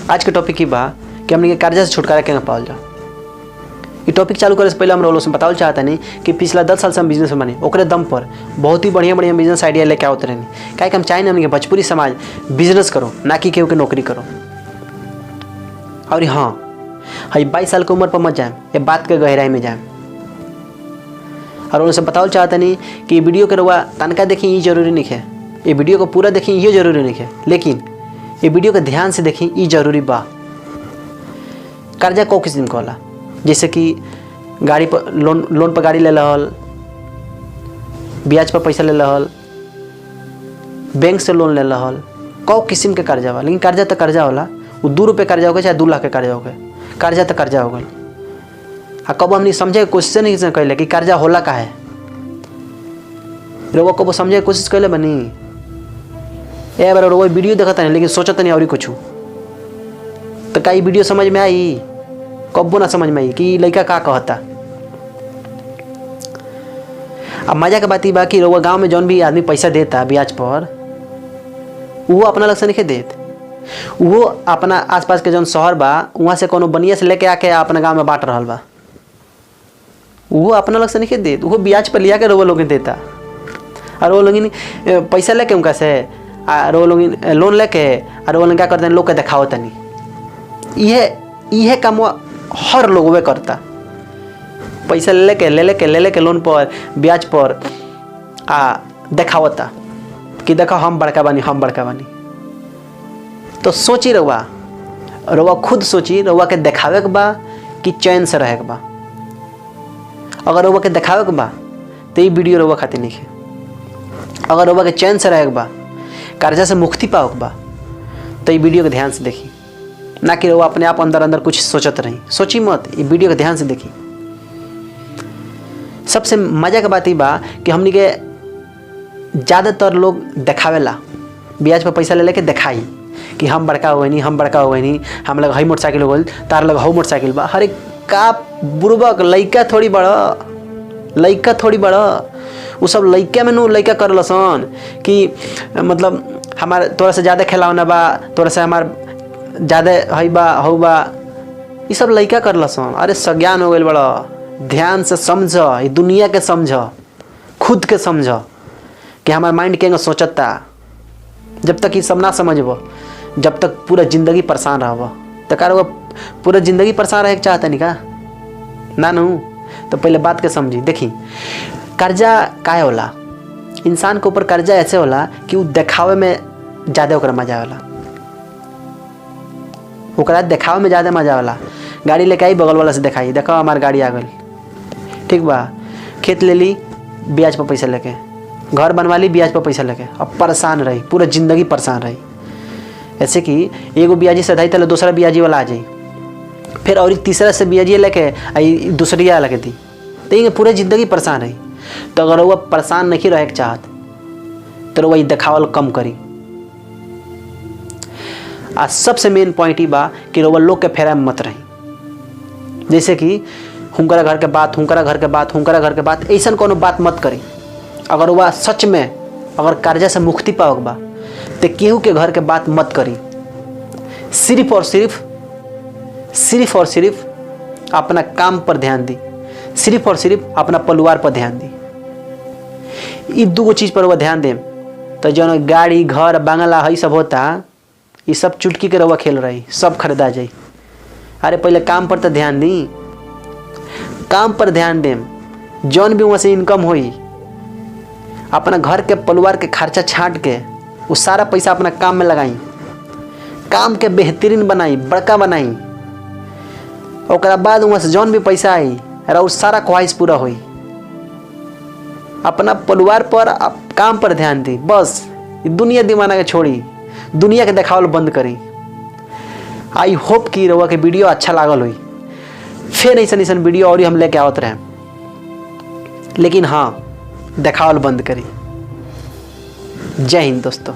आज के टॉपिक की बा कि हमने के कर्जा से छुटकारा कैसे पाओल जाओ। ये टॉपिक चालू करे से पहले हम लोग बताओ चाहता नहीं कि पिछला 10 साल से हम बिजनेस में बने ओकरे दम पर बहुत ही बढ़िया बढ़िया बिजनेस आइडिया लेके आवत रहनी। क्या हम चाहे हमने भोजपुरी समाज बिजनेस करो ना कि केहू के नौकरी करो। और हाँ, 22 साल की उम्र पर मत जाए, ये बात के गहराई में जाए। और उनसे बताओ चाहता नहीं कि वीडियो के रुआ तनका देखी ये जरूरी नहीं है, ये वीडियो को पूरा देखी ये जरूरी नहीं है, लेकिन ये वीडियो को ध्यान से देखी ये जरूरी बा। कर्जा को किस्म का होला, जैसे कि गाड़ी पर लोन पर गाड़ी ले लहल, ब्याज पर पैसा ले लहल, बैंक से लोन ले लहल, कौ किस्म के कर्जा बा। लेकिन कर्जा तो कर्जा होला, वो 2 रुपये कर्जा हो गए चाहे 2 लाख के कर्जा हो गए, कर्जा तो कर्जा हो गए। हाँ, कब हमने समझे कोशिश नहीं कैले कि कर्जा होला का है, रोवा कब समझे कोशिश कैले बनी। ए बार रोवा वीडियो देखता नहीं लेकिन सोचता नहीं और कुछ, तो का वीडियो समझ में आई? कब्बो ना समझ में आई कि लड़का का कहता। अब मजा के बात ही बा कि रोवा गाँव में जौन भी आदमी पैसा देता ब्याज पर, वो अपना लग से नहीं देत, वो अपना आसपास के जौन शहर बा वहाँ से कोनो बनिया से लेके आके अपना गाँव में बांट रहा बा। वो अपना लग से नहीं देत, वो ब्याज पर लिया के रोवा लोग देता। और वो लोग पैसा लेके उनका से और वो लोग लोन लेके और वो लोग क्या करते हैं, लोग के दिखाओ तनी। यह काम हर लोग वे करता, पैसा ले लेके लोन पर ब्याज पर दिखावता कि देखो हम बड़का बानी। तो सोची रहुआ खुद सोची, रहुआ के दिखावे के बा कि चैन से रहे के बा। अगर रहुआ के दिखावे के बा तो ये वीडियो रहुआ खातिर नहीं है। अगर रहुआ के चैन से रहे के बा, कर्जा से मुक्ति पाओ के बा, तो ये वीडियो के ध्यान से देखी, ना कि रहुआ अपने आप अंदर अंदर कुछ सोचत रही। सोची मत, ये वीडियो के ध्यान से देखी। सबसे मजा की बात ही बा कि हमनी के ज़्यादातर लोग दिखावेला, ब्याज पर पैसा ले लेके दिखाई कि हम बड़का हो नहीं, हम लग हई मोटरसाइकिल हो गई, तार लग हऊ मोटरसाइकिल बा। हरे का बुर्बक लइका थोड़ी बड़ा, वो सब लइका में लइका कर लसन कि मतलब हमारे तोरा से ज़्यादा खिलावना बा, तोरा से हमार ज़्यादा हई बा हऊ बा, ये सब लइका कर लसन। अरे सज्ञान हो गई बड़ा, ध्यान से समझ, ये दुनिया के समझ, खुद के समझ कि हमार माइंड के सोचता। जब तक ये सब ना समझब, जब तक पूरा जिंदगी परेशान रहब। तो क्या वो पूरा जिंदगी परेशान रहे चाहता नहीं का ना नू? तो पहले बात के समझी। देखी कर्जा काहे होला, इंसान के ऊपर कर्जा ऐसे होला कि वो दिखावे में ज़्यादा ओकरा मजा होला, ओकरा दिखावे में ज़्यादा मजा होला। गाड़ी लेके आई, बगल वाला से दिखाई, देखो हमार गाड़ी आ गई, ठीक बा। खेत ले ली ब्याज पर पैसा लेके, घर बनवा ली ब्याज पर पैसा लेके, अब परेशान रही, पूरा जिंदगी परेशान रही। ऐसे कि एगो ब्याजी से धाई तले दूसरा ब्याजी वाला आ जाई, फिर और तीसरा से ब्याजी लेके दूसरी लगे दी, तो ये पूरा जिंदगी परेशान रही। तो अगर वह परेशान नहीं रहे चाहत तो वही दिखावल कम करी। आज सबसे मेन पॉइंट ही बा कि रोवा लोग के फेरा में मत रही। जैसे कि हुनकरा घर के बात ऐसा कोनो बात मत करी। अगर वह सच में अगर कर्जा से मुक्ति पाओगे बा तो केहू के घर के बात मत करी। सिर्फ और सिर्फ अपना काम पर ध्यान दी, सिर्फ और सिर्फ अपना परिवार पर ध्यान दी। ये 2 चीज़ पर वह ध्यान दे तो जो गाड़ी घर बंगला है सब होता, ये सब चुटकी के रवा खेल रही, सब खरीदा जाए। अरे पहले काम पर तो ध्यान दी, काम पर ध्यान दे। जौन भी वहाँ से इनकम हुई अपना घर के परिवार के खर्चा छांट के वो सारा पैसा अपना काम में लगाई, काम के बेहतरीन बनाई, बड़का बनाई। और बाद वहाँ से जौन भी पैसा आई और सारा ख्वाहिश पूरा हुई। अपना परिवार पर काम पर ध्यान दी। बस दुनिया दीवाना के छोड़ी, दुनिया के देखावल बंद करी। आई होप कि रउआ के वीडियो अच्छा लागल हुई। फिर ऐसा वीडियो और हम लेके आवत रहे, लेकिन हाँ देखावल बंद करी। जय हिंद दोस्तों।